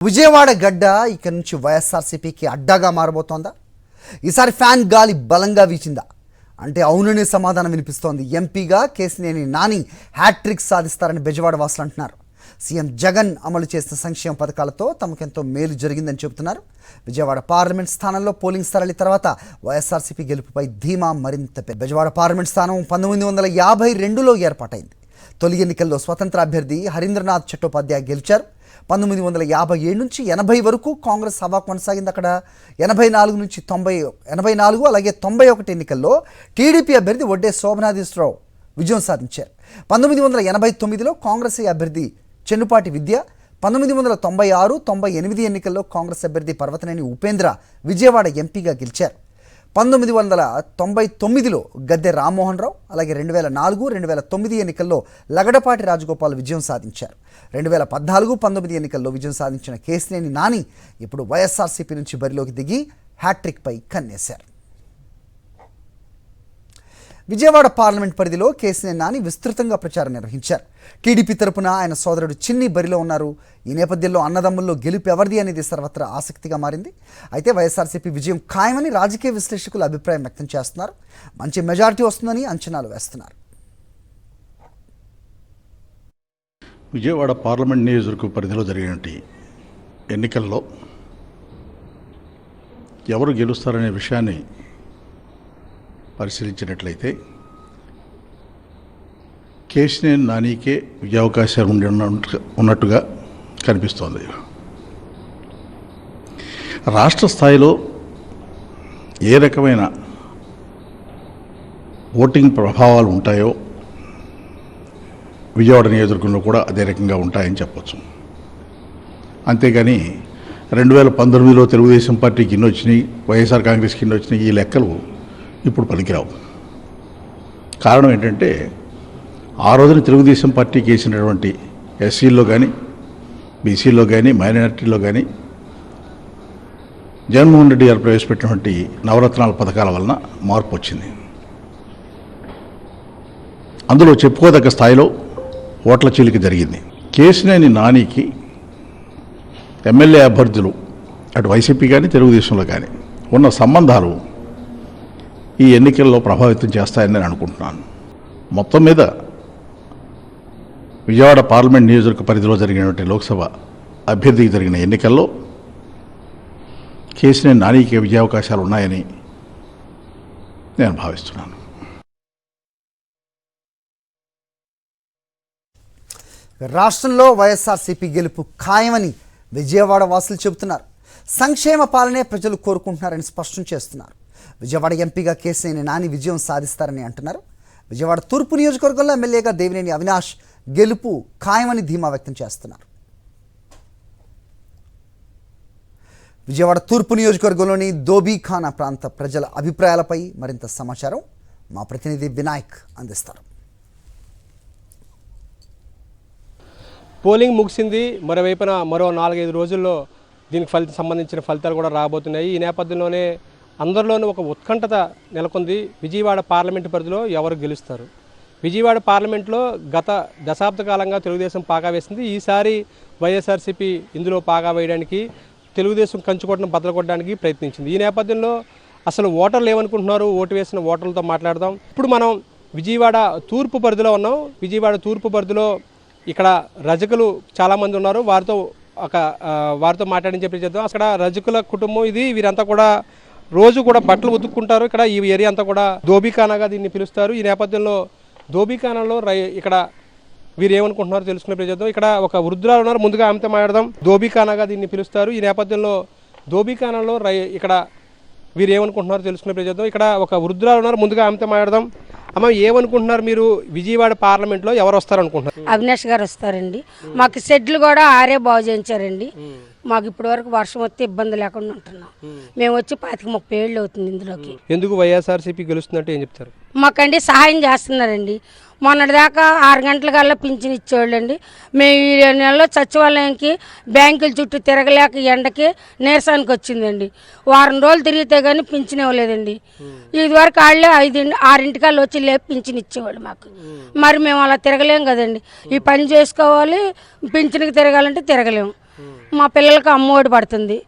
విజయవాడ గడ్డ ఇక నుంచి వైఎస్ఆర్సీపీకి అడ్డాగా మారబోతోందా? ఈసారి ఫ్యాన్ గాలి బలంగా వీచిందా అంటే అవుననే సమాధానం వినిపిస్తోంది. ఎంపీగా కేసినేని నాని హ్యాట్రిక్ సాధిస్తారని బెజవాడ వాసులు అంటున్నారు. సీఎం జగన్ అమలు చేసిన సంక్షేమ పథకాలతో తమకెంతో మేలు జరిగిందని చెబుతున్నారు. విజయవాడ పార్లమెంట్ స్థానంలో పోలింగ్ సరళి తర్వాత వైఎస్ఆర్సీపీ గెలుపుపై ధీమా మరింత. బెజవాడ పార్లమెంట్ స్థానం 1952లో ఏర్పాటైంది. తొలి ఎన్నికల్లో స్వతంత్ర అభ్యర్థి హరీంద్రనాథ్ చట్టోపాధ్యాయ గెలిచారు. 1957 నుంచి 80 వరకు కాంగ్రెస్ హవా కొనసాగింది. అక్కడ 84 నుంచి 84 అలాగే 91 ఎన్నికల్లో టీడీపీ అభ్యర్థి వడ్డే శోభనాధీశ్వరరావు విజయం సాధించారు. 1989లో కాంగ్రెస్ అభ్యర్థి చెన్నుపాటి విద్య, 1996, 98 ఎన్నికల్లో కాంగ్రెస్ అభ్యర్థి పర్వతనేని ఉపేంద్ర విజయవాడ ఎంపీగా గెలిచారు. 1999లో గద్దె రామ్మోహన్ రావు అలాగే 2004, 2009 ఎన్నికల్లో లగడపాటి రాజగోపాల్ విజయం సాధించారు. 2014, 19 ఎన్నికల్లో విజయం సాధించిన కేసినేని నాని ఇప్పుడు వైఎస్ఆర్సీపీ నుంచి బరిలోకి దిగి హ్యాట్రిక్పై కన్నేశారు. విజయవాడ పార్లమెంట్ పరిధిలో కేసినేని నాని విస్తృతంగా ప్రచారం నిర్వహించారు. టీడీపీ తరపున ఆయన సోదరుడు చిన్ని బరిలో ఉన్నారు. ఈ నేపథ్యంలో అన్నదమ్ముల్లో గెలుపు ఎవరిది అనేది సర్వత్రా ఆసక్తిగా మారింది. అయితే వైఎస్ఆర్సీపీ విజయం ఖాయమని రాజకీయ విశ్లేషకులు అభిప్రాయం వ్యక్తం చేస్తున్నారు. మంచి మెజారిటీ వస్తుందని అంచనాలు వేస్తున్నారు. విజయవాడ పార్లమెంట్ నియోజకవర్గ పరిధిలో జరిగిన ఎన్నికల్లో ఎవరు గెలుస్తారనే విషయాన్ని పరిశీలించినట్లయితే కేసినేని నానికే విజయావకాశాలు ఉన్నట్టుగా కనిపిస్తోంది. రాష్ట్ర స్థాయిలో ఏ రకమైన ఓటింగ్ ప్రభావాలు ఉంటాయో విజయవాడ నియోజకవర్గంలో కూడా అదే రకంగా ఉంటాయని చెప్పచ్చు. అంతేగాని 2019లో తెలుగుదేశం పార్టీకి ఇన్ని వచ్చినాయి, వైఎస్ఆర్ కాంగ్రెస్కి ఇన్ని వచ్చినాయి, ఈ లెక్కలు ఇప్పుడు పనికిరావు. కారణం ఏంటంటే ఆ రోజున తెలుగుదేశం పార్టీకి వేసినటువంటి ఎస్సీల్లో కానీ, బీసీల్లో కానీ, మైనారిటీలో కానీ జగన్మోహన్ రెడ్డి గారు ప్రవేశపెట్టినటువంటి నవరత్నాల పథకాల వలన మార్పు వచ్చింది. అందులో చెప్పుకోదగ్గ స్థాయిలో ఓట్ల చీలిక జరిగింది. కేసినేని నానికి ఎమ్మెల్యే అభ్యర్థులు అటు వైసీపీ కానీ తెలుగుదేశంలో కానీ ఉన్న సంబంధాలు ఈ ఎన్నికల్లో ప్రభావితం చేస్తాయని నేను అనుకుంటున్నాను. మొత్తం మీద విజయవాడ పార్లమెంట్ నియోజకవర్గ పరిధిలో జరిగినటువంటి లోక్సభ అభ్యర్థికి జరిగిన ఎన్నికల్లో కేసినేని నానికి విజయావకాశాలు ఉన్నాయని నేను భావిస్తున్నాను. రాష్ట్రంలో వైఎస్ఆర్సీపీ గెలుపు ఖాయమని విజయవాడ వాసులు చెబుతున్నారు. సంక్షేమ పాలనే ప్రజలు కోరుకుంటున్నారని స్పష్టం చేస్తున్నారు. విజయవాడ ఎంపీగా కేసినేని నాని విజయం సాధిస్తారని అంటున్నారు. విజయవాడ తూర్పు నియోజకవర్గంలో ఎమ్మెల్యేగా దేవినేని అవినాష్ గెలుపు ఖాయమని ధీమా వ్యక్తం చేస్తున్నారు. విజయవాడ తూర్పు నియోజకవర్గంలోని దోబీఖానా ప్రాంత ప్రజల అభిప్రాయాలపై మరింత సమాచారం మా ప్రతినిధి వినాయక్ అందిస్తారు. పోలింగ్ ముగిసింది. మరోవైపున మరో 4-5 రోజుల్లో దీనికి సంబంధించిన ఫలితాలు కూడా రాబోతున్నాయి. ఈ నేపథ్యంలోనే అందరిలోనూ ఒక ఉత్కంఠత నెలకొంది. విజయవాడ పార్లమెంటు పరిధిలో ఎవరు గెలుస్తారు? విజయవాడ పార్లమెంట్లో గత దశాబ్ద కాలంగా తెలుగుదేశం పాగా వేసింది. ఈసారి వైఎస్ఆర్సీపీ ఇందులో పాగా వేయడానికి, తెలుగుదేశం కంచుకోటను బద్దలకొట్టడానికి ప్రయత్నించింది. ఈ నేపథ్యంలో అసలు ఓటర్లు ఏమనుకుంటున్నారు? ఓటు వేసిన ఓటర్లతో మాట్లాడదాం. ఇప్పుడు మనం విజయవాడ తూర్పు పరిధిలో ఉన్నాం. విజయవాడ తూర్పు పరిధిలో ఇక్కడ రజకులు చాలామంది ఉన్నారు. వారితో మాట్లాడించే ప్రయత్నిద్దాం. అక్కడ రజకుల కుటుంబం ఇది. వీరంతా కూడా రోజు కూడా బట్టలు ఉతుక్కుంటారు. ఇక్కడ ఈ ఏరియా అంతా కూడా దోబీఖానాగా దీన్ని పిలుస్తారు. ఈ నేపథ్యంలో దోబీఖానాలో ఇక్కడ వీరు ఏమనుకుంటున్నారో తెలుసుకునే ప్రయత్నం. ఇక్కడ ఒక వృద్ధురాలు ఉన్నారు. ముందుగా ఆమెతో మాట్లాడదాం. దోబీఖానాగా దీన్ని పిలుస్తారు. ఈ నేపథ్యంలో దోబీఖానాలో ఇక్కడ వీరు ఏమనుకుంటున్నారో తెలుసుకునే ప్రయత్నం. ఇక్కడ ఒక వృద్ధురాలు ఉన్నారు. ముందుగా ఆమెతో మాట్లాడదాం. అమ్మ, ఏమనుకుంటున్నారు మీరు? విజయవాడ పార్లమెంట్లో ఎవరు వస్తారనుకుంటున్నారు? అవినాష్ గారు వస్తారండి. మాకు షెడ్లు కూడా ఆరే బాగు చేయించారండి. మాకు ఇప్పటి వరకు వర్షం వస్తే ఇబ్బంది లేకుండా ఉంటున్నాం. మేము వచ్చి 25-30 ఏళ్ళు అవుతుంది ఇందులోకి. ఎందుకు వైఎస్ఆర్సీపీ గెలుస్తుందంటే ఏం చెప్తారు? మాకండి సహాయం చేస్తున్నారండి. మొన్నటిదాకా 6 గంటలకల్లా పింఛన్ ఇచ్చేవాళ్ళండి. మేము ఈ నెలలో సచివాలయంకి బ్యాంకుల చుట్టూ తిరగలేక ఎండకి నీరసానికి వచ్చిందండి. వారం రోజులు తిరిగితే కానీ పింఛన్ ఇవ్వలేదండి. ఇదివరకు వాళ్ళే 6 వచ్చి లేపు పింఛన్ ఇచ్చేవాళ్ళు మాకు. మరి మేము అలా తిరగలేం కదండి. ఈ పని చేసుకోవాలి, పింఛన్కి తిరగాలంటే తిరగలేము. మా పిల్లలకి అమ్మఒడి పడుతుంది,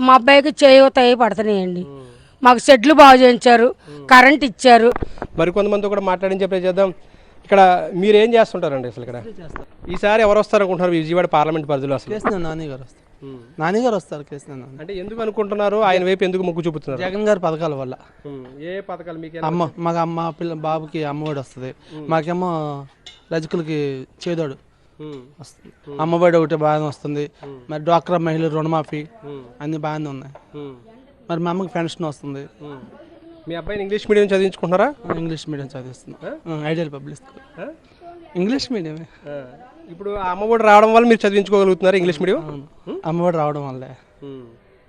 మా అబ్బాయికి చేయూత అవి పడుతున్నాయండి. మాకు షెడ్లు బాగు చేయించారు, కరెంట్ ఇచ్చారు. మరి కొంతమంది కూడా మాట్లాడించే ప్రయత్నం చేద్దాం. ఇక్కడ మీరు ఏం చేస్తుంటారండి అసలు ఇక్కడ? ఈసారి ఎవరు వస్తారు అనుకుంటున్నారు విజయవాడ పార్లమెంట్ పరిధిలో? అసలు కేసీఆర్ నాని గారు వస్తారు. నాని గారు వస్తారు. కేసీఆర్ నాని అంటే ఎందుకు అనుకుంటున్నారు? ఆయన వైపు ఎందుకు మొగ్గు చూపుతున్నారు? జగన్ గారి పథకాల వల్ల. ఏ పథకాలు మీకు? మాకు అమ్మ పిల్ల బాబుకి అమ్మఒడి వస్తుంది, మాకేమో రజకులకి చేదోడు వస్తుంది. అమ్మఒడి ఒకటి బాగానే వస్తుంది. మరి డ్వాక్రా మహిళలు రుణమాఫీ అన్ని బాగానే ఉన్నాయి. మరి మా అమ్మకి పెన్షన్ వస్తుంది. మీ అబ్బాయిని ఇంగ్లీష్ మీడియం చదివించుకుంటున్నారా? ఇంగ్లీష్ మీడియం చదివిస్తున్నాం. ఐడియల్ పబ్లిక్ స్కూల్ ఇంగ్లీష్ మీడియమే. ఇప్పుడు ఆ అమ్మఒడి రావడం వల్ల మీరు చదివించుకోగలుగుతున్నారు ఇంగ్లీష్ మీడియం? అమ్మఒడి రావడం వల్లే.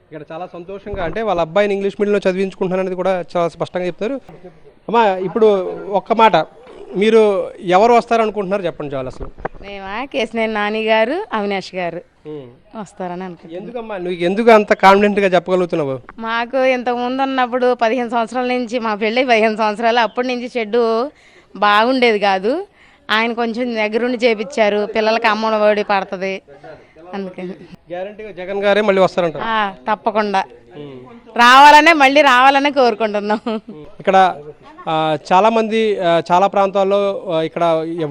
ఇక్కడ చాలా సంతోషంగా అంటే వాళ్ళ అబ్బాయిని ఇంగ్లీష్ మీడియంలో చదివించుకుంటున్నారు అనేది కూడా చాలా స్పష్టంగా చెప్తారు. అమ్మా, ఇప్పుడు ఒక్క మాట, మీరు ఎవరు వస్తారనుకుంటున్నారు చెప్పండి చాలు. అసలు మేమా కేశినేని నాని గారు, అవినాష్ గారు వస్తారని అనుకుంటున్నాం. ఎందుకమ్మా నువ్వు ఎందుకు అంత కాన్ఫిడెంట్గా చెప్పగలుగుతున్నావు? మాకు ఇంతకు ముందు ఉన్నప్పుడు 15 సంవత్సరాల నుంచి, మా పెళ్ళి 15 సంవత్సరాలు, అప్పటి నుంచి షెడ్డు బాగుండేది కాదు. ఆయన కొంచెం దగ్గరుండి చేపించారు, పిల్లలకి అమ్మఒడి పడుతుంది. అందుకని గ్యారంటీగా జగన్ గారే మళ్ళీ వస్తారంట. తప్పకుండా మళ్ళీ రావాలనే కోరుకుంటున్నాం. ఇక్కడ చాలామంది చాలా ప్రాంతాల్లో ఇక్కడ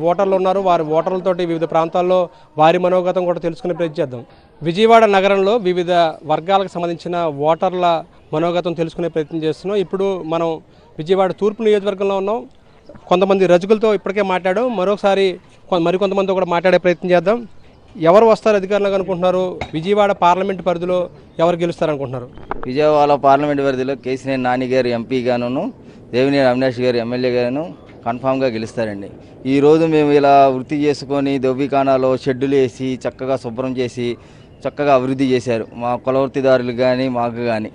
ఓటర్లు ఉన్నారు. వారి ఓటర్లతోటి వివిధ ప్రాంతాల్లో వారి మనోగతం కూడా తెలుసుకునే ప్రయత్నం చేద్దాం. విజయవాడ నగరంలో వివిధ వర్గాలకు సంబంధించిన ఓటర్ల మనోగతం తెలుసుకునే ప్రయత్నం చేస్తున్నాం. ఇప్పుడు మనం విజయవాడ తూర్పు నియోజకవర్గంలో ఉన్నాం. కొంతమంది రజకులతో ఇప్పటికే మాట్లాడాం. మరొకసారి మరికొంతమందితో కూడా మాట్లాడే ప్రయత్నం చేద్దాం. ఎవరు వస్తారు అధికారులకు అనుకుంటున్నారు? విజయవాడ పార్లమెంట్ పరిధిలో ఎవరు గెలుస్తారు అనుకుంటున్నారు? విజయవాడ పార్లమెంట్ పరిధిలో కేశినేని నాని గారు ఎంపీ గాను, దేవినేని అవినాష్ గారు ఎమ్మెల్యే గాను కన్ఫామ్గా గెలుస్తారండి. ఈరోజు మేము ఇలా వృత్తి చేసుకొని దొబ్బికానాలో షెడ్యూల్ వేసి చక్కగా శుభ్రం చేసి చక్కగా అభివృద్ధి చేశారు. మా కులవృత్తిదారులు కానీ మాకు కానీ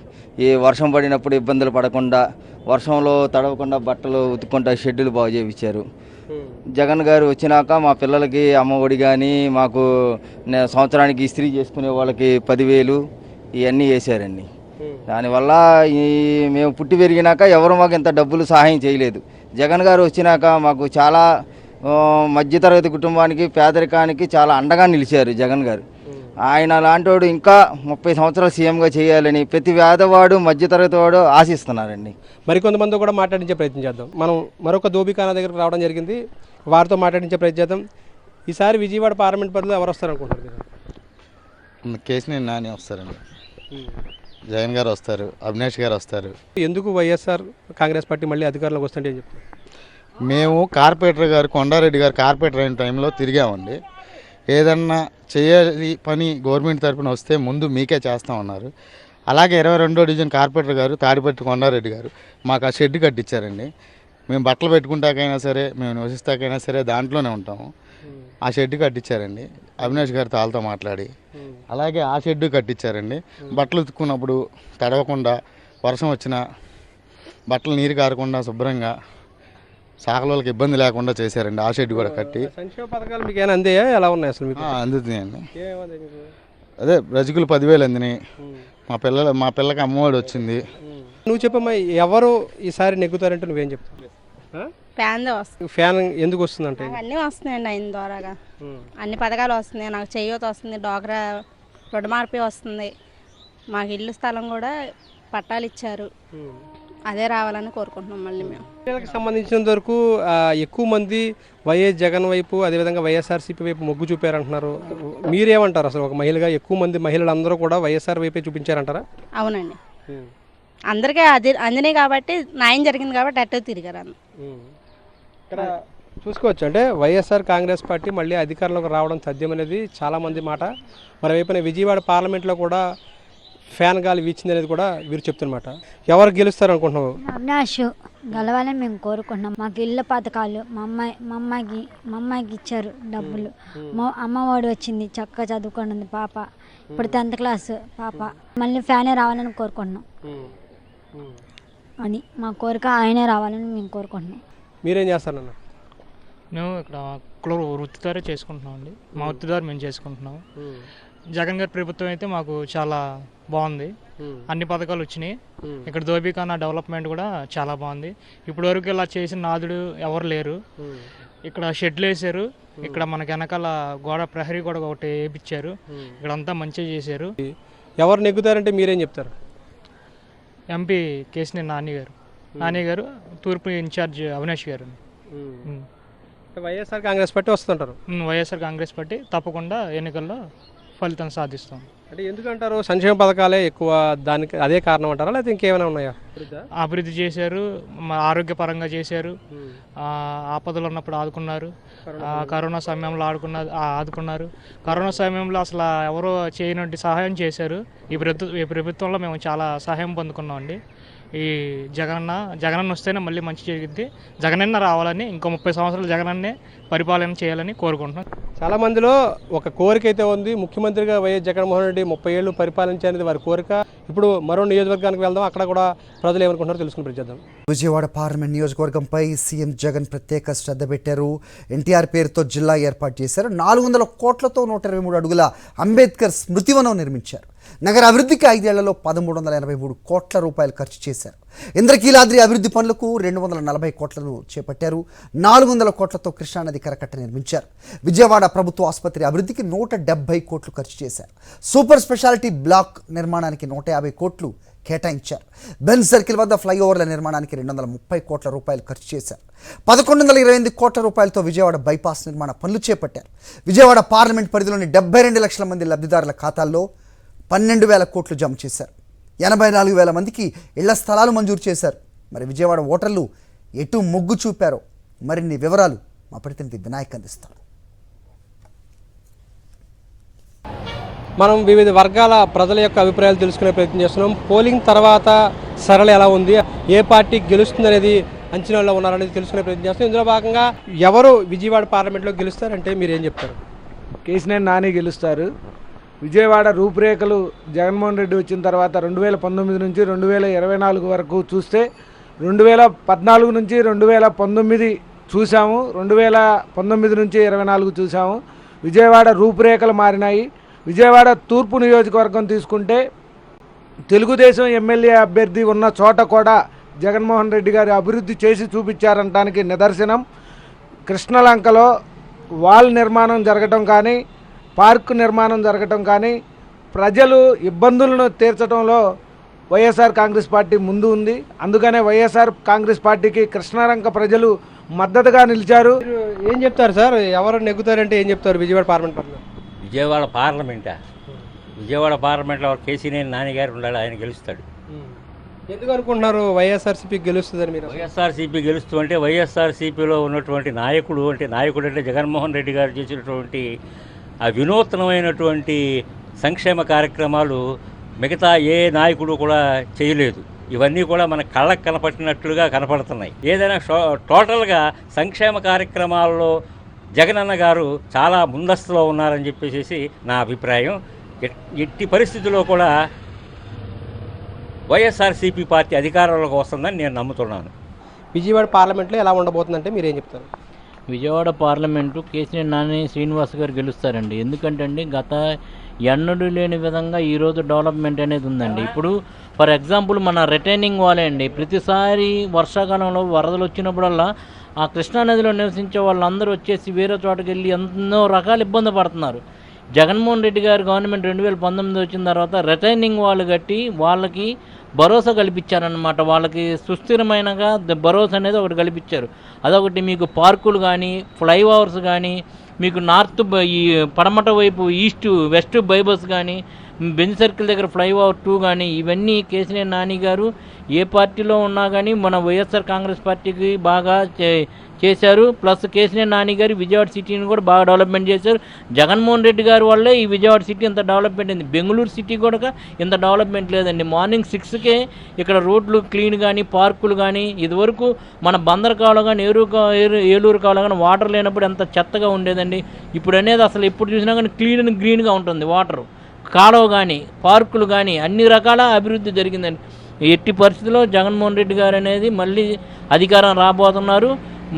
ఏ వర్షం పడినప్పుడు ఇబ్బందులు పడకుండా, వర్షంలో తడవకుండా బట్టలు ఉతుక్కుంటా షెడ్యూల్ బాగు చేయించారు. జగన్ గారు వచ్చినాక మా పిల్లలకి అమ్మఒడి కానీ, మాకు సంవత్సరానికి ఇస్త్రీ చేసుకునే వాళ్ళకి 10,000 ఇవన్నీ వేశారండి. దానివల్ల మేము పుట్టి పెరిగినాక ఎవరు మాకు ఇంత డబ్బులు సహాయం చేయలేదు. జగన్ గారు వచ్చినాక మాకు చాలా మధ్యతరగతి కుటుంబానికి, పేదరికానికి చాలా అండగా నిలిచారు జగన్ గారు. ఆయన లాంటివాడు ఇంకా 30 సంవత్సరాలు సీఎంగా చేయాలని ప్రతి పేదవాడు, మధ్యతరగతి వాడు ఆశిస్తున్నారండి. మరికొంతమంది కూడా మాట్లాడించే ప్రయత్నం చేద్దాం. మనం మరొక దోబికానా దగ్గరకు రావడం జరిగింది. వారితో మాట్లాడించే ప్రయత్నం చేద్దాం. ఈసారి విజయవాడ పార్లమెంట్ పరిధిలో ఎవరు వస్తారనుకుంటున్నారు? కేశినేని నాని వస్తారండి, జగన్ గారు వస్తారు, అవినాష్ గారు వస్తారు. ఎందుకు వైఎస్ఆర్ కాంగ్రెస్ పార్టీ మళ్ళీ అధికారంలోకి వస్తుంటే ఏం చెప్తారు? మేము కార్పొరేటర్ గారు, కొండారెడ్డి గారు కార్పొరేటర్ అయిన టైంలో తిరిగామండి. ఏదన్నా చేయాలి పని గవర్నమెంట్ తరఫున వస్తే ముందు మీకే చేస్తామన్నారు. అలాగే 22వ డివిజన్ కార్పొరేటర్ గారు తాడిపత్రి కొండారెడ్డి గారు మాకు ఆ షెడ్ కట్టించారండి. మేము బట్టలు పెట్టుకుంటాకైనా సరే, మేము నివసిస్తాకైనా సరే దాంట్లోనే ఉంటాము. ఆ షెడ్ కట్టించారండి అవినాష్ గారు తాళ్ళతో మాట్లాడి. అలాగే ఆ షెడ్ కట్టించారండి. బట్టలు ఉతుక్కున్నప్పుడు తడవకుండా, వర్షం వచ్చినా బట్టలు నీరు కారకుండా శుభ్రంగా సాగలోళ్ళకి ఇబ్బంది లేకుండా చేశారండి. ఆ షెడ్ కూడా కట్టి. సంక్షేమ పథకాలు మీకు ఏమైనా అందాయా? ఎలా ఉన్నాయి అసలు మీకు? అందుతున్నాయండి. అదే రజకులు 10,000 అందినాయి. మా పిల్లకి అమ్మఒడి వచ్చింది. నువ్వు చెప్పమ్మా, ఎవరు ఈసారి నెగ్గుతారంటే నువ్వేం చెప్తావు? ఫ్యాన్ ఎందుకు వస్తుందంటే? అన్నీ వస్తున్నాయండి ఆయన ద్వారాగా. అన్ని పథకాలు వస్తున్నాయి. నాకు చేయూత వస్తుంది, డ్వాక్రా రుణమాఫీ వస్తుంది, మాకు ఇల్లు స్థలం కూడా పట్టాలు ఇచ్చారు. అదే రావాలని కోరుకుంటున్నాం. మళ్ళీ మేము పిల్లలకు సంబంధించినంత వరకు ఎక్కువ మంది వైఎస్ జగన్ వైపు, అదేవిధంగా వైఎస్ఆర్సీపీ వైపు మొగ్గు చూపారంటున్నారు. మీరేమంటారు? అసలు ఒక మహిళగా ఎక్కువ మంది మహిళలందరూ కూడా వైఎస్ఆర్ వైపే చూపించారంటారా? అవునండి, అందరికీ అది అందినాయి కాబట్టి, న్యాయం జరిగింది కాబట్టి అట్టే తిరిగారు. ఇక్కడ చూసుకోవచ్చు, అంటే వైఎస్ఆర్ కాంగ్రెస్ పార్టీ మళ్ళీ అధికారంలోకి రావడం సాధ్యమనేది చాలామంది మాట. మరోవైపున విజయవాడ పార్లమెంట్లో కూడా ఫ్యాన్ గాలి వీచింది అనేది కూడా వీరు చెప్తున్నమాట. ఎవరు గెలుస్తారు అనుకుంటున్నావు? అవినాష్ గెలవాలని మేము కోరుకుంటున్నాం. మాకు ఇళ్ళ పథకాలు మా అమ్మాయికి ఇచ్చారు డబ్బులు. అమ్మఒడి వచ్చింది, చక్కగా చదువుకుంటుంది పాప. ఇప్పుడు 10th క్లాస్ పాప. మళ్ళీ ఫ్యానే రావాలని కోరుకుంటున్నాం. అని మా కోరిక, ఆయనే రావాలని మేము కోరుకుంటున్నాం. మీరేం చేస్తారన్న? మేము ఇక్కడ కుల వృత్తిదారే చేసుకుంటున్నాం అండి. మా వృత్తిదారు మేము చేసుకుంటున్నాం. జగన్ గారి ప్రభుత్వం అయితే మాకు చాలా బాగుంది. అన్ని పథకాలు వచ్చినాయి. ఇక్కడ ధోబీఖానా డెవలప్మెంట్ కూడా చాలా బాగుంది. ఇప్పటి వరకు ఇలా చేసిన నాదుడు ఎవరు లేరు. ఇక్కడ షెడ్లు వేసారు, ఇక్కడ మనకి వెనకాల గోడ ప్రహరీ గోడ ఒకటి వేయించారు, ఇక్కడ అంతా మంచిగా చేశారు. ఎవరు నెగ్గుతారంటే మీరేం చెప్తారు? ఎంపీ కేసినేని నాని గారు, తూర్పు ఇన్ఛార్జ్ అవినాష్ గారు. వైఎస్ఆర్ కాంగ్రెస్ పార్టీ వస్తుంటారు. వైఎస్ఆర్ కాంగ్రెస్ పార్టీ తప్పకుండా ఎన్నికల్లో ఫలితం సాధిస్తాం. అంటే ఎందుకంటారు? సంక్షేమ పథకాలే ఎక్కువ, దానికి అదే కారణం అంటారా, లేకపోతే ఇంకేమైనా ఉన్నాయా? అభివృద్ధి చేశారు, ఆరోగ్యపరంగా చేశారు, ఆపదలు ఉన్నప్పుడు ఆదుకున్నారు, కరోనా సమయంలో ఆదుకున్నారు. కరోనా సమయంలో అసలు ఎవరో చేయనట్టు సహాయం చేశారు. ఈ ప్రభుత్వంలో మేము చాలా సహాయం పొందుకున్నామండి. ఈ జగనన్న వస్తేనే మళ్ళీ మంచి జరిగింది. జగనన్న రావాలని, ఇంకో 30 సంవత్సరాలు జగనన్నే పరిపాలన చేయాలని కోరుకుంటున్నాం. చాలా మందిలో ఒక కోరిక అయితే ఉంది. ముఖ్యమంత్రిగా వైఎస్ జగన్మోహన్ రెడ్డి 30 ఏళ్ళు పరిపాలించేది వారి కోరిక. ఇప్పుడు మరో నియోజకవర్గానికి వెళ్దాం, అక్కడ కూడా ప్రజలు ఏమనుకుంటున్నారో తెలుసుకుని ప్రయత్నిద్దాం. విజయవాడ పార్లమెంట్ నియోజకవర్గంపై సీఎం జగన్ ప్రత్యేక శ్రద్ధ పెట్టారు. ఎన్టీఆర్ పేరుతో జిల్లా ఏర్పాటు చేశారు. 400 కోట్లతో 123 అడుగుల అంబేద్కర్ స్మృతివనం నిర్మించారు. నగర అభివృద్ధికి 5 ఏళ్లలో 1383 కోట్ల రూపాయలు ఖర్చు చేశారు. ఇంద్రకీలాద్రి అభివృద్ధి పనులకు 240 కోట్లను చేపట్టారు. 400 కోట్లతో కృష్ణానది కరకట్ట నిర్మించారు. విజయవాడ ప్రభుత్వ ఆసుపత్రి అభివృద్ధికి 170 కోట్లు ఖర్చు చేశారు. సూపర్ స్పెషాలిటీ బ్లాక్ నిర్మాణానికి 150 కోట్లు కేటాయించారు. బెన్ సర్కిల్ వద్ద ఫ్లైఓవర్ల నిర్మాణానికి 230 కోట్ల రూపాయలు ఖర్చు చేశారు. 1128 కోట్ల రూపాయలతో విజయవాడ బైపాస్ నిర్మాణ పనులు చేపట్టారు. విజయవాడ పార్లమెంట్ పరిధిలోని 72 లక్షల మంది లబ్ధిదారుల ఖాతాల్లో 12,000 కోట్లు జమ చేశారు. 84,000 మందికి ఇళ్ల స్థలాలు మంజూరు చేశారు. మరి విజయవాడ ఓటర్లు ఎటు మొగ్గు చూపారో మరిన్ని వివరాలు మా ప్రతినిధి వినాయక్ అందిస్తారు. మనం వివిధ వర్గాల ప్రజల యొక్క అభిప్రాయాలు తెలుసుకునే ప్రయత్నం చేస్తున్నాం. పోలింగ్ తర్వాత సరళ ఎలా ఉంది, ఏ పార్టీ గెలుస్తుంది అనేది అంచనాలో ఉన్నారనేది తెలుసుకునే ప్రయత్నం చేస్తున్నాం. ఇందులో భాగంగా ఎవరు విజయవాడ పార్లమెంట్లో గెలుస్తారంటే మీరు ఏం చెప్తారు? కేసినేని నాని గెలుస్తారు. విజయవాడ రూపురేఖలు జగన్మోహన్ రెడ్డి వచ్చిన తర్వాత 2019 నుంచి 2024 వరకు చూస్తే 2014 నుంచి 2019 చూసాము, 2019 నుంచి 24 చూసాము. విజయవాడ రూపురేఖలు మారినాయి. విజయవాడ తూర్పు నియోజకవర్గం తీసుకుంటే తెలుగుదేశం ఎమ్మెల్యే అభ్యర్థి ఉన్న చోట కూడా జగన్మోహన్ రెడ్డి గారి అభివృద్ధి చేసి చూపించారనడానికి నిదర్శనం. కృష్ణలంకలో వాల్ నిర్మాణం జరగటం కానీ, పార్కు నిర్మాణం జరగటం కానీ, ప్రజలు ఇబ్బందులను తీర్చడంలో వైఎస్ఆర్ కాంగ్రెస్ పార్టీ ముందు ఉంది. అందుకనే వైఎస్ఆర్ కాంగ్రెస్ పార్టీకి కృష్ణలంక ప్రజలు మద్దతుగా నిలిచారు. ఏం చెప్తారు సార్, ఎవరు నెగ్గుతారంటే ఏం చెప్తారు? విజయవాడ పార్లమెంట్ విజయవాడ పార్లమెంట్లో కేసీనేని నాని గారు ఉండాలి, ఆయన గెలుస్తాడు. ఎందుకు అనుకుంటున్నారు వైఎస్ఆర్సీపీ గెలుస్తుందని మీరు? వైఎస్ఆర్సీపీ గెలుస్తూ అంటే వైఎస్ఆర్సీపీలో ఉన్నటువంటి నాయకుడు అంటే జగన్మోహన్ రెడ్డి గారు చేసినటువంటి ఆ వినూత్నమైనటువంటి సంక్షేమ కార్యక్రమాలు మిగతా ఏ నాయకుడు కూడా చేయలేదు. ఇవన్నీ కూడా మన కళ్ళకు కనపట్టినట్లుగా కనపడుతున్నాయి. ఏదైనా టోటల్గా సంక్షేమ కార్యక్రమాల్లో జగనన్న గారు చాలా ముందస్తులో ఉన్నారని చెప్పేసి నా అభిప్రాయం. ఎట్టి పరిస్థితుల్లో కూడా వైఎస్ఆర్సీపీ పార్టీ అధికారంలోకి వస్తుందని నేను నమ్ముతున్నాను. విజయవాడ పార్లమెంట్లో ఎలా ఉండబోతుందంటే మీరేం చెప్తారు? విజయవాడ పార్లమెంటు కేసీఆర్ నాని శ్రీనివాస్ గారు గెలుస్తారండి. ఎందుకంటే అండి గత ఎన్నడూ లేని విధంగా ఈరోజు డెవలప్మెంట్ అనేది ఉందండి. ఇప్పుడు ఫర్ ఎగ్జాంపుల్ మన రిటైనింగ్ వాలే అండి, ప్రతిసారి వర్షాకాలంలో వరదలు వచ్చినప్పుడల్లా ఆ కృష్ణానదిలో నివసించే వాళ్ళందరూ వచ్చేసి వేరే చోటకి వెళ్ళి ఎన్నో రకాల ఇబ్బంది పడుతున్నారు. జగన్మోహన్ రెడ్డి గారు గవర్నమెంట్ 2019 వచ్చిన తర్వాత రిటైనింగ్ వాళ్ళు కట్టి వాళ్ళకి భరోసా కల్పించారనమాట. వాళ్ళకి సుస్థిరమైనగా భరోసా అనేది ఒకటి కల్పించారు. అదొకటి. మీకు పార్కులు కానీ, ఫ్లైఓవర్స్ కానీ, మీకు నార్త్ ఈ పడమట వైపు ఈస్ట్ వెస్ట్ బైబస్ కానీ, బెంజ్ సర్కిల్ దగ్గర ఫ్లైఓవర్ 2 కానీ, ఇవన్నీ కేసీఆర్ నాని గారు ఏ పార్టీలో ఉన్నా కానీ మన వైఎస్ఆర్ కాంగ్రెస్ పార్టీకి బాగా చేశారు. ప్లస్ కేసీఆర్ నాని గారు విజయవాడ సిటీని కూడా బాగా డెవలప్మెంట్ చేశారు. జగన్మోహన్ రెడ్డి గారి వల్లే ఈ విజయవాడ సిటీ ఇంత డెవలప్మెంట్ అయింది. బెంగళూరు సిటీ కూడా ఇంత డెవలప్మెంట్ లేదండి. మార్నింగ్ 6కే ఇక్కడ రోడ్లు క్లీన్ కానీ, పార్కులు కానీ, ఇదివరకు మన బందరకాలో కానీ ఏలూరు కాలో కానీ వాటర్ లేనప్పుడు ఎంత చెత్తగా ఉండేదండి. ఇప్పుడు అనేది అసలు ఎప్పుడు చూసినా కానీ క్లీన్ అండ్ గ్రీన్గా ఉంటుంది. వాటర్ కాలువ కానీ, పార్కులు కానీ, అన్ని రకాల అభివృద్ధి జరిగిందండి. ఎట్టి పరిస్థితుల్లో జగన్మోహన్ రెడ్డి గారు అనేది మళ్ళీ అధికారం రాబోతున్నారు.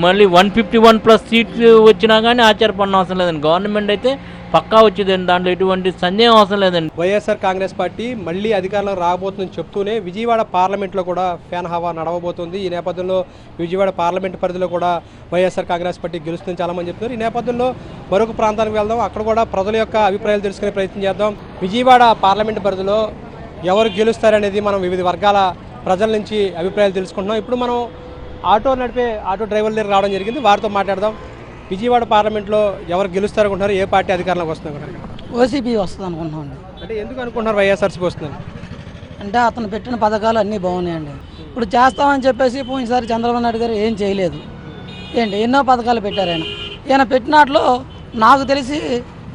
మళ్ళీ 151+ సీట్లు వచ్చినా కానీ ఆశ్చర్యపడిన అవసరం లేదండి. గవర్నమెంట్ అయితే పక్కా వచ్చేదండి, దాంట్లో ఎటువంటి సందేహం అవసరం లేదండి. వైఎస్ఆర్ కాంగ్రెస్ పార్టీ మళ్ళీ అధికారంలో రాబోతుందని చెప్తూనే విజయవాడ పార్లమెంట్లో కూడా ఫ్యాన్ హవా నడవబోతుంది. ఈ నేపథ్యంలో విజయవాడ పార్లమెంట్ పరిధిలో కూడా వైఎస్ఆర్ కాంగ్రెస్ పార్టీ గెలుస్తుందని చాలామంది చెప్తున్నారు. ఈ నేపథ్యంలో మరొక ప్రాంతానికి వెళ్దాం, అక్కడ కూడా ప్రజల యొక్క అభిప్రాయాలు తెలుసుకునే ప్రయత్నం చేద్దాం. విజయవాడ పార్లమెంట్ పరిధిలో ఎవరు గెలుస్తారనేది మనం వివిధ వర్గాల ప్రజల నుంచి అభిప్రాయాలు తెలుసుకుంటున్నాం. ఇప్పుడు మనం ఆటో డ్రైవర్ల దగ్గర రావడం జరిగింది, వారితో మాట్లాడదాం. విజయవాడ పార్లమెంట్లో ఎవరు గెలుస్తారనుకుంటున్నారు, ఏ పార్టీ అధికారంలోకి వస్తుంది? ఓసీపీ వస్తుంది అనుకుంటున్నామండి. అంటే ఎందుకు అనుకుంటున్నారు వైఎస్ఆర్సీపీ వస్తుంది? అంటే అతను పెట్టిన పథకాలు అన్నీ బాగున్నాయండి. ఇప్పుడు చేస్తామని చెప్పేసి పోయినసారి చంద్రబాబు నాయుడు గారు ఏం చేయలేదు. ఎన్నో పథకాలు పెట్టారు ఈయన పెట్టినట్లో నాకు తెలిసి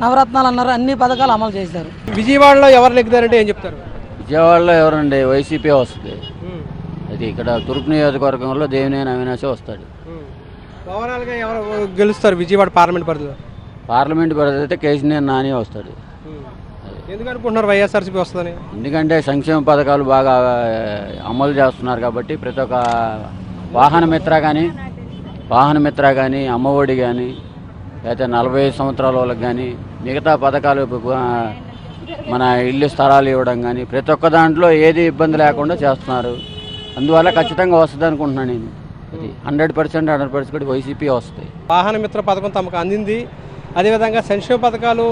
నవరత్నాలు అన్నారు, అన్ని పథకాలు అమలు చేశారు. విజయవాడలో ఎవరు నెగ్గుతారంటే ఏం చెప్తారు? విజయవాడలో ఎవరండి, వైసీపీ వస్తుంది. అది ఇక్కడ తూర్పు నియోజకవర్గంలో దేవినేని అవినాశ్ వస్తాడు. ఓవరాల్గా ఎవరు గెలుస్తారు విజయవాడ పార్లమెంట్ పరిధిలో? పార్లమెంట్ పరిధి అయితే కేసీఆర్ నాని వస్తాడు. ఎందుకు అనుకుంటున్నారు వైఎస్ఆర్సీపీ వస్తుందని? ఎందుకంటే సంక్షేమ పథకాలు బాగా అమలు చేస్తున్నారు కాబట్టి ప్రతి ఒక్క వాహన మిత్ర కానీ అమ్మఒడి కానీ లేకపోతే 45 సంవత్సరాల వాళ్ళకి కానీ మిగతా పథకాలు మన ఇల్లు స్థలాలు ఇవ్వడం కానీ ప్రతి ఒక్క దాంట్లో ఏది ఇబ్బంది లేకుండా చేస్తున్నారు. అందువల్ల ఖచ్చితంగా వస్తుంది అనుకుంటున్నాను నేను. అది 100% వైసీపీ వస్తాయి. వాహన మిత్ర పథకం తమకు అందింది. అదేవిధంగా సంక్షేమ పథకాలు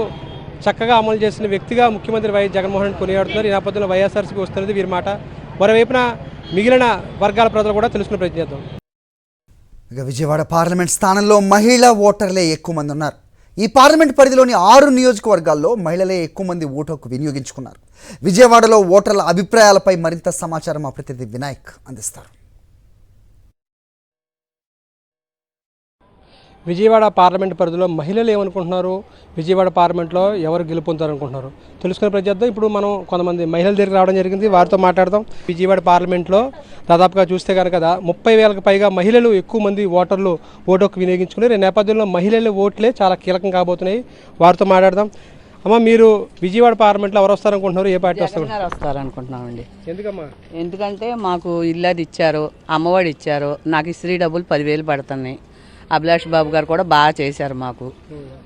చక్కగా అమలు చేసిన వ్యక్తిగా ముఖ్యమంత్రి వైఎస్ జగన్మోహన్ రెడ్డి కొనియాడుతున్నారు. ఈ నేపథ్యంలో వైఎస్ఆర్సీపీ వస్తున్నది వీరి మాట. మరోవైపున మిగిలిన వర్గాల ప్రజలు కూడా తెలుసుకునే ప్రయత్నం చేద్దాం. ఇక విజయవాడ పార్లమెంట్ స్థానంలో మహిళా ఓటర్లే ఎక్కువ మంది ఉన్నారు. ఈ పార్లమెంట్ పరిధిలోని 6 నియోజకవర్గాల్లో మహిళలే ఎక్కువ మంది ఓటు హక్కు వినియోగించుకున్నారు. విజయవాడలో ఓటర్ల అభిప్రాయాలపై మరింత సమాచారం మా ప్రతినిధి వినాయక్ అందిస్తారు. విజయవాడ పార్లమెంట్ పరిధిలో మహిళలు ఏమనుకుంటున్నారు, విజయవాడ పార్లమెంట్లో ఎవరు గెలుపొందుతారు అనుకుంటున్నారు తెలుసుకునే ప్రయత్నం. ఇప్పుడు మనం కొంతమంది మహిళల దగ్గరికి రావడం జరిగింది, వారితో మాట్లాడదాం. విజయవాడ పార్లమెంట్లో దాదాపుగా చూస్తే కనుక 30,000కు పైగా మహిళలు ఎక్కువ మంది ఓటర్లు ఓటు హక్కు వినియోగించుకున్నారు. ఈ నేపథ్యంలో మహిళల ఓట్లే చాలా కీలకం కాబోతున్నాయి, వారితో మాట్లాడదాం. అమ్మ, మీరు విజయవాడ పార్లమెంట్లో ఎవరు వస్తారనుకుంటున్నారు, ఏ పార్టీ వస్తారనుకుంటున్నామండి? ఎందుకమ్మా? ఎందుకంటే మాకు ఇల్లు అది ఇచ్చారు, అమ్మఒడి ఇచ్చారు, నాకు ఇస్త్రీ డబ్బులు 10,000 పడుతున్నాయి. అభిలాష్ బాబు గారు కూడా బాగా చేశారు మాకు,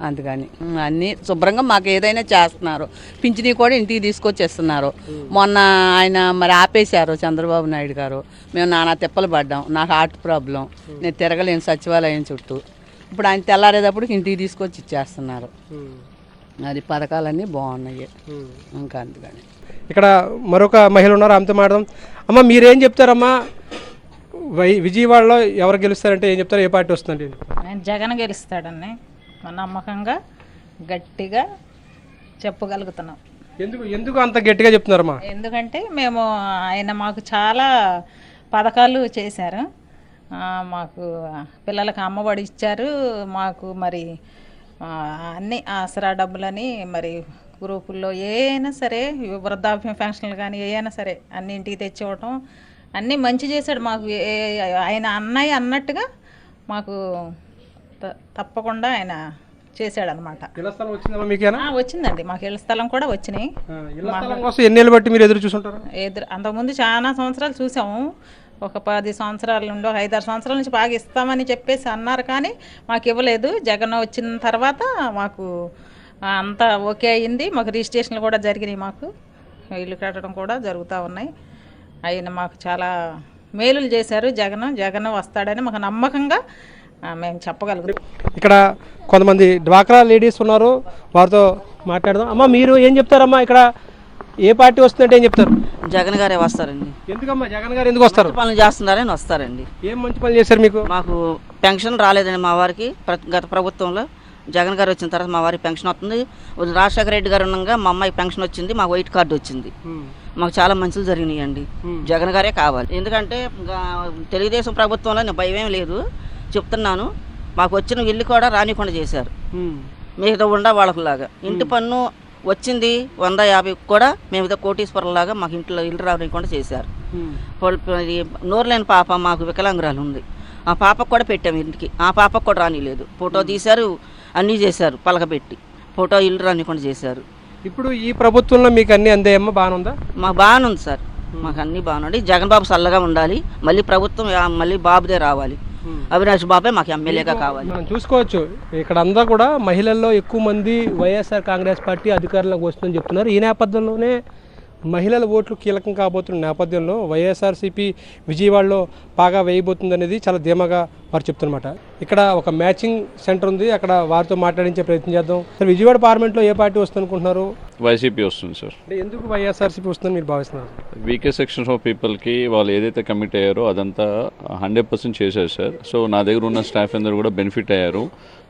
అందుకని అన్నీ శుభ్రంగా మాకు ఏదైనా చేస్తున్నారు. పింఛనీ కూడా ఇంటికి తీసుకొచ్చేస్తున్నారు. మొన్న ఆయన మరి ఆపేశారు చంద్రబాబు నాయుడు గారు, మేము నానా తిప్పలు పడ్డాం. నాకు హార్ట్ ప్రాబ్లం, నేను తిరగలేను సచివాలయం చుట్టూ. ఇప్పుడు ఆయన తెల్లారేటప్పుడు ఇంటికి తీసుకొచ్చి ఇచ్చేస్తున్నారు. అది పథకాలన్నీ బాగున్నాయి ఇంకా, అందుకని. ఇక్కడ మరొక మహిళ ఉన్నారు, ఆమెతో మాట్లాడదాం. అమ్మ, మీరేం చెప్తారమ్మా, విజయవాడలో ఎవరు గెలుస్తారంటే ఏం చెప్తారు, ఏ పార్టీ వస్తుందండి? ఆయన జగన్ గెలుస్తాడని నమ్మకంగా గట్టిగా చెప్పగలుగుతున్నాం. ఎందుకు అంత గట్టిగా చెప్తున్నారమ్మా? ఎందుకంటే మేము ఆయన మాకు చాలా పథకాలు చేశారు. మాకు పిల్లలకు అమ్మఒడి ఇచ్చారు, మాకు మరి అన్ని ఆసరా డబ్బులని మరి గ్రూపుల్లో ఏమైనా సరే, వృద్ధాప్యం పెన్షన్లు కానీ ఏమైనా సరే అన్ని ఇంటికి తెచ్చివ్వటం అన్నీ మంచి చేశాడు మాకు. ఆయన అన్నయ్య అన్నట్టుగా మాకు తప్పకుండా ఆయన చేశాడు అనమాట. వచ్చిందండి, మాకు ఇళ్ల స్థలం కూడా వచ్చినాయి. ఎన్నేళ్ళు బట్టి మీరు ఎదురు చూసుంటారు? అంతకుముందు చాలా సంవత్సరాలు చూసాము. ఒక 10 సంవత్సరాల నుండి 5-6 సంవత్సరాల నుంచి బాగా ఇస్తామని చెప్పేసి అన్నారు, కానీ మాకు ఇవ్వలేదు. జగన్ వచ్చిన తర్వాత మాకు అంతా ఓకే అయ్యింది. మాకు రిజిస్ట్రేషన్లు కూడా జరిగినాయి, మాకు ఇల్లు కట్టడం కూడా జరుగుతూ ఉన్నాయి. ఆయన మాకు చాలా మేలులు చేశారు. జగన్ వస్తాడని మాకు నమ్మకంగా మేము చెప్పగలుగుతాం. ఇక్కడ కొంతమంది డ్వాక్రా లేడీస్ ఉన్నారు, వారితో మాట్లాడదాం. అమ్మ, మీరు ఏం చెప్తారమ్మా, ఇక్కడ ఏ పార్టీ వస్తుందంటే ఏం చెప్తారు? జగన్ గారే వస్తారండి. ఎందుకమ్మా జగన్ గారు ఎందుకు వస్తారు? పనులు చేస్తున్నారని వస్తారండి. ఏం మంచి పనులు చేశారు మీకు? మాకు పెన్షన్ రాలేదండి మా వారికి. గత ప్రభుత్వంలో జగన్ గారు వచ్చిన తర్వాత మా వారికి పెన్షన్ వస్తుంది. రాజశేఖర రెడ్డి గారు ఉండగా మా అమ్మాయికి పెన్షన్ వచ్చింది, మాకు వైట్ కార్డు వచ్చింది. మాకు చాలా మంచులు జరిగినాయండి. జగన్ గారే కావాలి. ఎందుకంటే తెలుగుదేశం ప్రభుత్వంలో భయం లేదు, చెప్తున్నాను. మాకు వచ్చిన ఇల్లు కూడా రానికుండా చేశారు, మిగతా ఉండా వాళ్ళకులాగా. ఇంటి పన్ను వచ్చింది 150 కూడా మేమిదో కోటీశ్వరంలాగా మాకు ఇంట్లో ఇల్లు రానికుండా చేశారు. నోరులేని పాప మాకు వికలాంగురాలు ఉంది, ఆ పాపకు కూడా పెట్టాము ఇంటికి, ఆ పాపకు కూడా రానిలేదు. ఫోటో తీశారు, అన్నీ చేశారు, పలకబెట్టి ఫోటో ఇల్లు రానికుండా చేశారు. ఇప్పుడు ఈ ప్రభుత్వంలో మీకు అన్ని అందేయమ్మా, బాగానుందా? మాకు బాగానుంది సార్, మాకు అన్నీ బాగుంది. జగన్ బాబు చల్లగా ఉండాలి, మళ్ళీ ప్రభుత్వం మళ్ళీ బాబుదే రావాలి. అవినాష్ బాబే మాకు ఎమ్మెల్యేగా కావాలి. మనం చూసుకోవచ్చు ఇక్కడ అంతా కూడా మహిళల్లో ఎక్కువ మంది వైఎస్ఆర్ కాంగ్రెస్ పార్టీ అధికారంలోకి వస్తుందని చెప్తున్నారు. ఈ నేపథ్యంలోనే మహిళల ఓట్లు కీలకం కాబోతున్న నేపథ్యంలో వైఎస్ఆర్సీపీ విజయవాడలో బాగా వేయబోతుంది అనేది చాలా ధీమాగా వారు చెప్తున్నమాట. ఇక్కడ ఒక మ్యాచింగ్ సెంటర్ ఉంది, అక్కడ వారితో మాట్లాడించే ప్రయత్నం చేద్దాం. సార్, విజయవాడ పార్లమెంట్లో ఏ పార్టీ వస్తుంది అనుకుంటున్నారు? వైసీపీ వస్తుంది సార్. అంటే ఎందుకు వైఎస్ఆర్సీపీ వస్తుందని మీరు భావిస్తున్నారు? వీకే సెక్షన్స్ ఆఫ్ పీపుల్కి వాళ్ళు ఏదైతే కమిట్ అయ్యారో అదంతా 100% చేశారు సార్. సో నా దగ్గర ఉన్న స్టాఫ్ అందరూ కూడా బెనిఫిట్ అయ్యారు.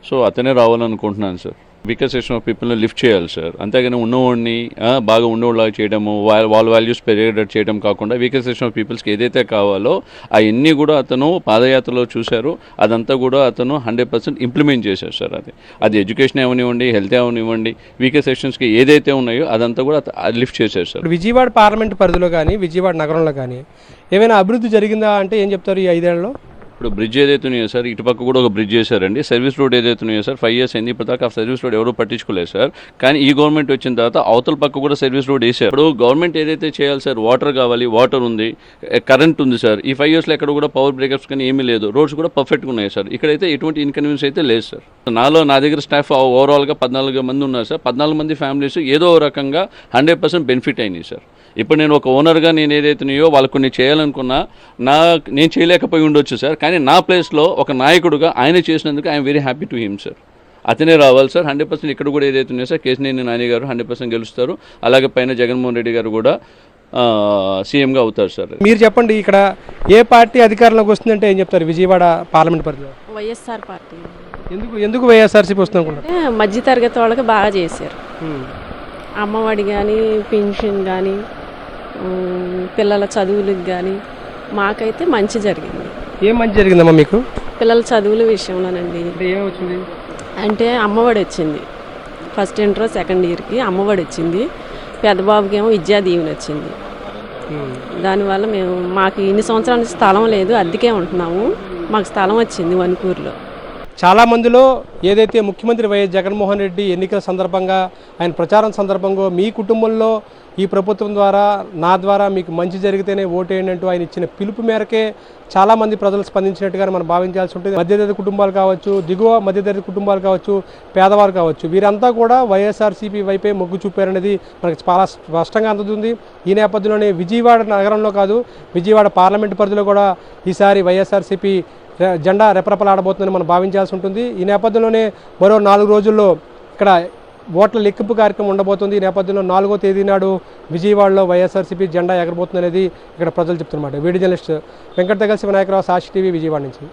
సో అతనే రావాలనుకుంటున్నాను సార్. వీకర్ సెక్షన్ ఆఫ్ పీపుల్ని లిఫ్ట్ చేయాలి సార్. అంతేగాని ఉన్నవాడిని బాగా ఉన్నవాళ్ళగా చేయడము, వాళ్ళ వాల్యూస్ పెరిగేటట్టు చేయడం కాకుండా వీకర్ సెక్షన్ ఆఫ్ పీపుల్స్కి ఏదైతే కావాలో అవన్నీ కూడా అతను పాదయాత్రలో చూశారు. అదంతా కూడా అతను 100% ఇంప్లిమెంట్ చేశారు సార్. అది ఎడ్యుకేషన్ ఏమనివ్వండి, హెల్త్ ఏమనివ్వండి, వీకర్ సెక్షన్స్కి ఏదైతే ఉన్నాయో అదంతా కూడా లిఫ్ట్ చేశారు సార్. విజయవాడ పార్లమెంట్ పరిధిలో కానీ విజయవాడ నగరంలో కానీ ఏమైనా అభివృద్ధి జరిగిందా అంటే ఏం చెప్తారు ఈ 5 ఏళ్లలో? ఇప్పుడు బ్రిడ్జ్ ఏదైతే ఉన్నాయో సార్, ఇటుపక్క కూడా ఒక బ్రిడ్జ్ చేశారండి. సర్వీస్ రోడ్ ఏదైతే ఉన్నాయో సార్, 5 years అయింది, ఇప్పటిదాకా ఆ సర్వీస్ రోడ్ ఎవరూ పట్టించుకోలేదు సార్. కానీ ఈ గవర్నమెంట్ వచ్చిన తర్వాత అవతల పక్క కూడా సర్వీస్ రోడ్ వేసారు. ఇప్పుడు గవర్నమెంట్ ఏదైతే చేయాలి సార్, వాటర్ కావాలి, వాటర్ ఉంది, కరెంట్ ఉంది సార్. ఈ 5 yearsలో ఎక్కడ కూడా పవర్ బ్రేకప్స్ కానీ ఏమీ లేదు. రోడ్స్ కూడా పర్ఫెక్ట్గా ఉన్నాయి సార్. ఇక్కడైతే ఎటువంటి ఇన్కన్వీనియన్స్ అయితే లేదు సార్. నా దగ్గర స్టాఫ్ ఓవరాల్గా 14 మంది ఉన్నారు సార్. 14 మంది ఫ్యామిలీస్ ఏదో రకంగా 100% బెనిఫిట్ అయినాయి సార్. ఇప్పుడు నేను ఒక ఓనర్గా నేను ఏదైతున్నాయో వాళ్ళకు కొన్ని చేయాలనుకున్నా నేను చేయలేకపోయి ఉండొచ్చు సార్. కానీ నా ప్లేస్లో ఒక నాయకుడుగా ఆయన చేసినందుకు I'm very happy to him sir. అతనే రావాలి సార్. 100% ఇక్కడ కూడా ఏదైతే ఉన్నాయో సార్, కేశినేని నాని గారు 100% గెలుస్తారు. అలాగే పైన జగన్మోహన్ రెడ్డి గారు కూడా సీఎంగా అవుతారు సార్. మీరు చెప్పండి, ఇక్కడ ఏ పార్టీ అధికారంలోకి వస్తుందంటే ఏం చెప్తారు? విజయవాడ పార్లమెంట్ పరిధిలో వైఎస్ఆర్ పార్టీ. ఎందుకు వైఎస్ఆర్సీపీ వస్తుంది అనుకుంటారు? మధ్యతరగతి వాళ్ళకి బాగా చేశారు. అమ్మఒడి కానీ, పెన్షన్ కానీ, పిల్లల చదువులకు కానీ మాకైతే మంచి జరిగింది. ఏం మంచి జరిగిందమ్మా మీకు? పిల్లల చదువుల విషయంలోనండి. ఏమొచ్చింది అంటే అమ్మఒడి వచ్చింది. ఫస్ట్ ఇంటర్ సెకండ్ ఇయర్కి అమ్మఒడి వచ్చింది. పెద్ద బాబుకి ఏమో విద్యా దీవెన వచ్చింది. దానివల్ల మాకు ఇన్ని సంవత్సరాల నుంచి స్థలం లేదు, అద్దెకే ఉంటున్నాము. మాకు స్థలం వచ్చింది వణుకూరులో. చాలా మందిలో ఏదైతే ముఖ్యమంత్రి వైఎస్ జగన్మోహన్ రెడ్డి ఎన్నికల సందర్భంగా ఆయన ప్రచారం సందర్భంగా మీ కుటుంబంలో ఈ ప్రభుత్వం ద్వారా నా ద్వారా మీకు మంచి జరిగితేనే ఓటేయండి అంటూ ఆయన ఇచ్చిన పిలుపు మేరకే చాలామంది ప్రజలు స్పందించినట్టుగా మనం భావించాల్సి ఉంటుంది. మధ్యతరగతి కుటుంబాలు కావచ్చు, దిగువ మధ్యతరగతి కుటుంబాలు కావచ్చు, పేదవారు కావచ్చు, వీరంతా కూడా వైఎస్ఆర్సీపీ వైపే మొగ్గు చూపారనేది మనకి చాలా స్పష్టంగా అందుతుంది. ఈ నేపథ్యంలోనే విజయవాడ నగరంలో కాదు, విజయవాడ పార్లమెంటు పరిధిలో కూడా ఈసారి వైఎస్ఆర్సీపీ జెండా రెపరెపలాడబోతుందని మనం భావించాల్సి ఉంటుంది. ఈ నేపథ్యంలోనే మరో 4 రోజుల్లో ఇక్కడ ఓట్ల లెక్కింపు కార్యక్రమం ఉండబోతుంది. ఈ నేపథ్యంలో 4వ తేదీ నాడు విజయవాడలో వైఎస్ఆర్సీపీ జెండా ఎగరబోతుంది అనేది ఇక్కడ ప్రజలు చెప్తున్నమాట. వీడియో జర్నలిస్ట్ వెంకట దగ్గర శివనాయకరావు, సాక్షి టీవీ, విజయవాడ నుంచి.